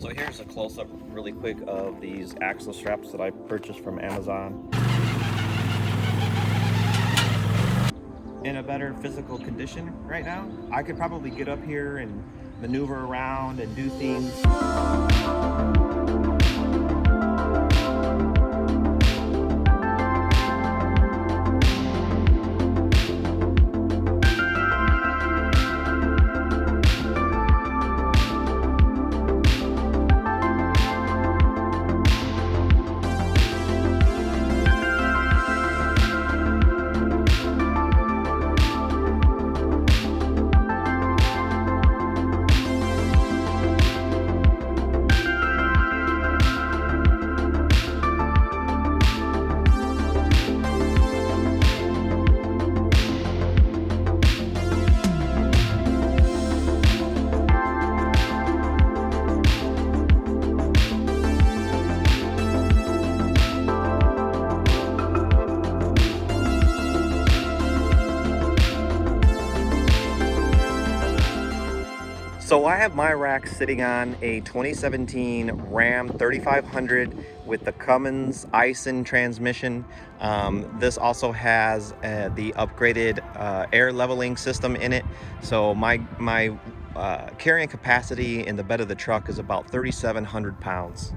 So here's a close-up really quick of these axle straps that I purchased from Amazon. In a better physical condition right now. I could probably get up here and maneuver around and do things. So I have my rack sitting on a 2017 Ram 3500 with the Cummins Ison transmission. This also has the upgraded air leveling system in it. So my carrying capacity in the bed of the truck is about 3,700 pounds.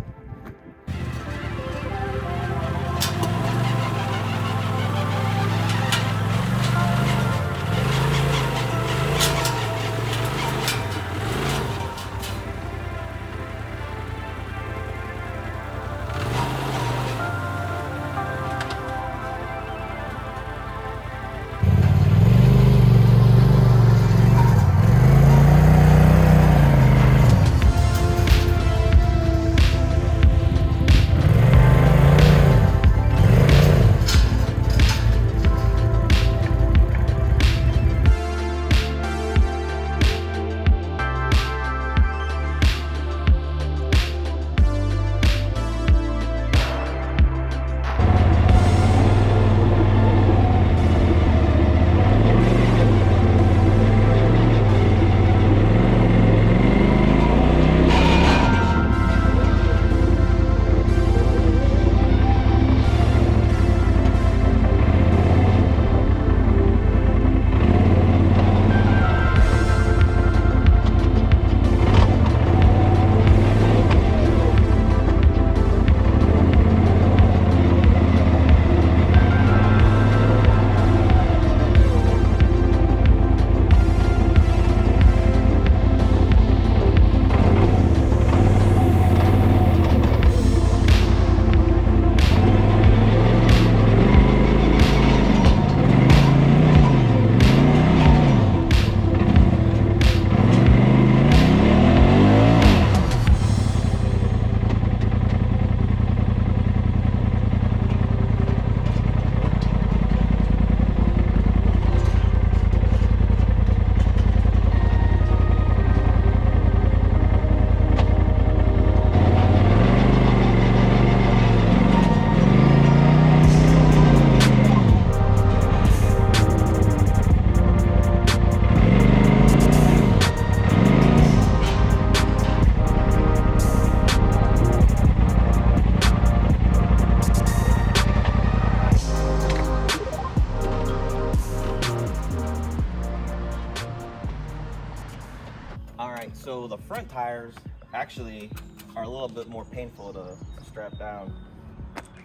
So the front tires actually are a little bit more painful to strap down.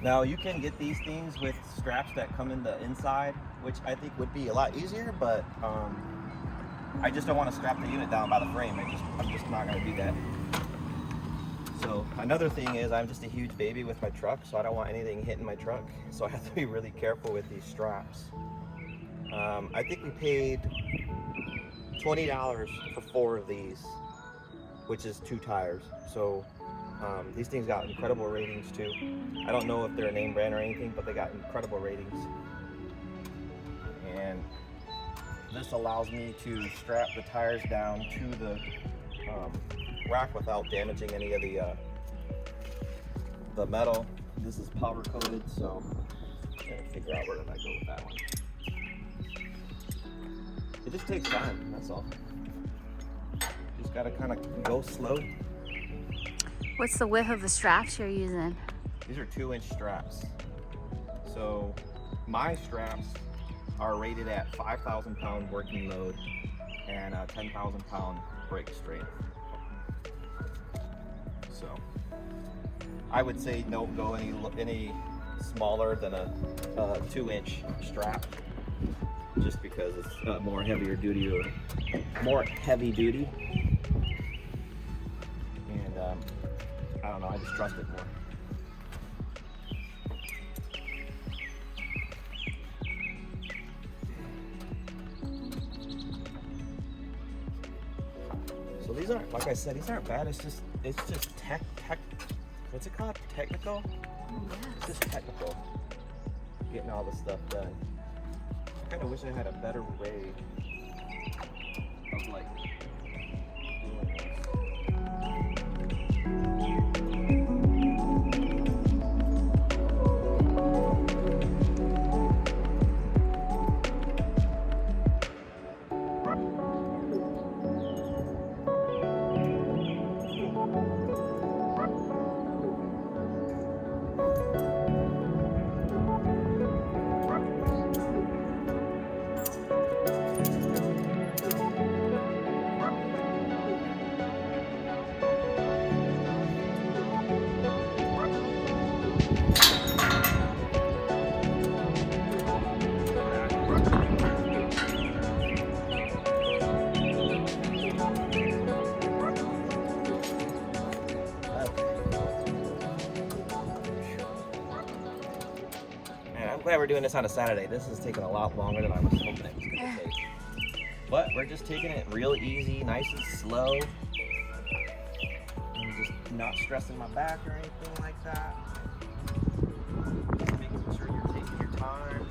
Now you can get these things with straps that come in the inside, which I think would be a lot easier, but I just don't want to strap the unit down by the frame. I'm just not going to do that. So another thing is I'm just a huge baby with my truck, so I don't want anything hitting my truck. So I have to be really careful with these straps. I think we paid $20 for 4 of these, which is 2 tires. So these things got incredible ratings too. I don't know if they're a name brand or anything, but they got incredible ratings. And this allows me to strap the tires down to the rack without damaging any of the metal. This is powder coated, so I'm trying to figure out where did I go with that one. It just takes time, that's all. Just gotta kind of go slow. What's the width of the straps you're using? These are 2-inch straps. So my straps are rated at 5,000 pound working load and 10,000 pound brake strength. So I would say don't go any smaller than a 2-inch strap, just because it's more heavier duty, or more heavy duty. And I don't know, I just trust it more. So these aren't, like I said, these aren't bad. It's just what's it called? Technical? Yes. It's just technical. Getting all this stuff done. I kind of wish I had a better way of like doing this. Glad we're doing this on a Saturday. This is taking a lot longer than I was hoping it was going to take. But we're just taking it real easy, nice and slow. I'm just not stressing my back or anything like that. Just making sure you're taking your time.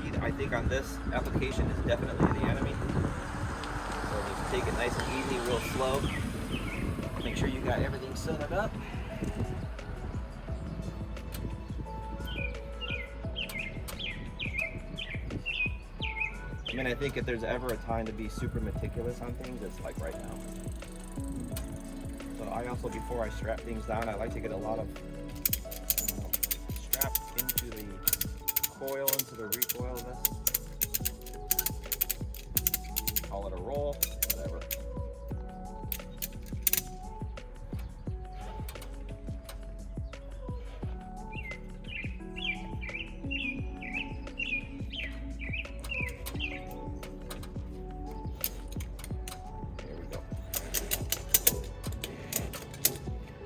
Speed, I think on this application is definitely the enemy. So just take it nice and easy, real slow. Make sure you got everything set up. I mean, I think if there's ever a time to be super meticulous on things, it's like right now. So I also, before I strap things down, I like to get a lot of straps into the coil, into the recoil of this. Call it a roll, whatever.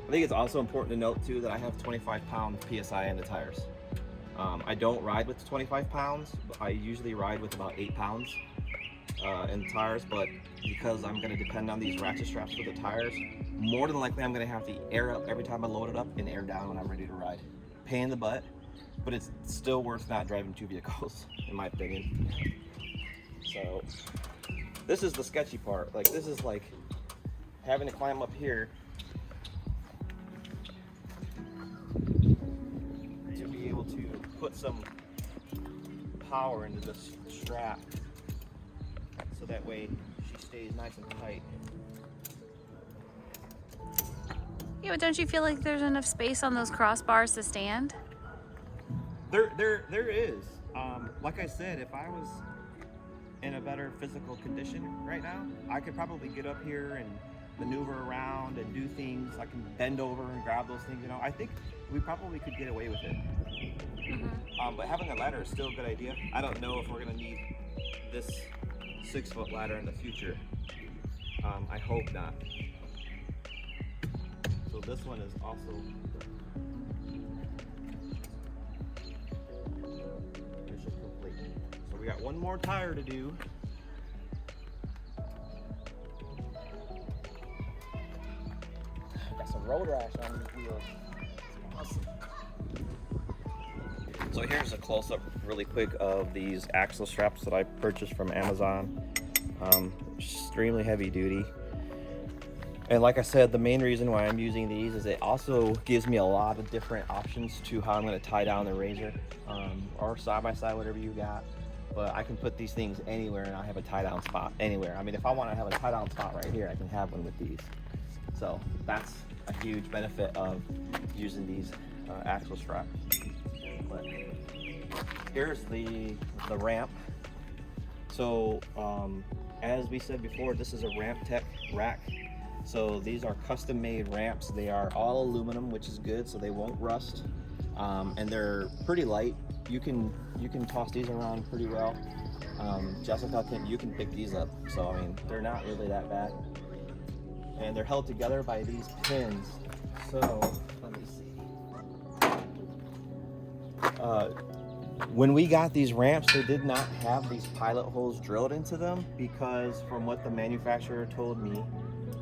I think it's also important to note too that I have 25 pound PSI in the tires. I don't ride with 25 pounds, but I usually ride with about 8 pounds in the tires, but because I'm going to depend on these ratchet straps for the tires, more than likely I'm going to have to air up every time I load it up and air down when I'm ready to ride. Pain in the butt, but it's still worth not driving 2 vehicles, in my opinion. So this is the sketchy part. Like, this is like having to climb up here to be able to put some power into this strap so that way she stays nice and tight. Yeah, but don't you feel like there's enough space on those crossbars to stand? There is. Like I said, if I was in a better physical condition right now, I could probably get up here and maneuver around and do things. I can bend over and grab those things, you know. I think we probably could get away with it. Mm-hmm. But having a ladder is still a good idea. I don't know if we're gonna need this 6-foot ladder in the future. I hope not. So this one is also mission complete. So we got one more tire to do. Got some road rash on these wheels. Awesome. So here's a close-up really quick of these axle straps that I purchased from Amazon. Extremely heavy duty. And like I said, the main reason why I'm using these is it also gives me a lot of different options to how I'm going to tie down the RZR, or side-by-side, whatever you got. But I can put these things anywhere and I'll have a tie-down spot anywhere. I mean, if I want to have a tie-down spot right here, I can have one with these. So that's a huge benefit of using these axle straps. But here's the ramp. So as we said before, this is a RAMPTEK rack. So these are custom made ramps. They are all aluminum, which is good, so they won't rust. And they're pretty light. You can toss these around pretty well. Jessica, you can pick these up. So I mean, they're not really that bad. And they're held together by these pins. So let me see. When we got these ramps, they did not have these pilot holes drilled into them, because from what the manufacturer told me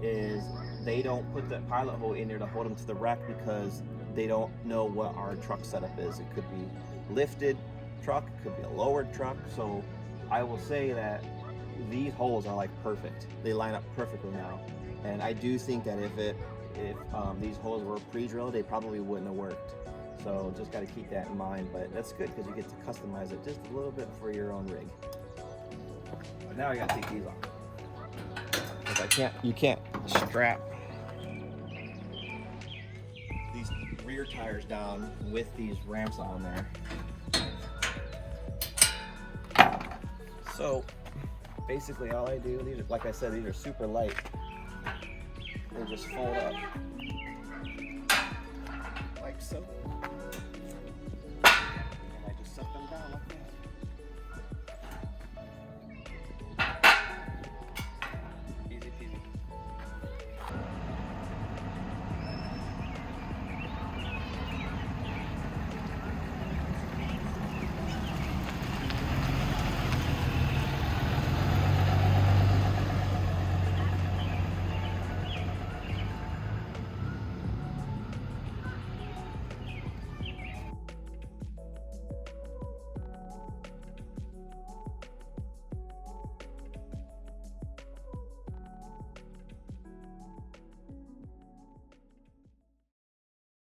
is they don't put that pilot hole in there to hold them to the rack because they don't know what our truck setup is. It could be lifted truck, it could be a lowered truck. So I will say that these holes are like perfect. They line up perfectly now. And I do think that if these holes were pre-drilled, they probably wouldn't have worked. So just got to keep that in mind. But that's good because you get to customize it just a little bit for your own rig. But now I got to take these off. Because you can't strap these rear tires down with these ramps on there. So basically all I do, these are, like I said, these are super light. They just fold up.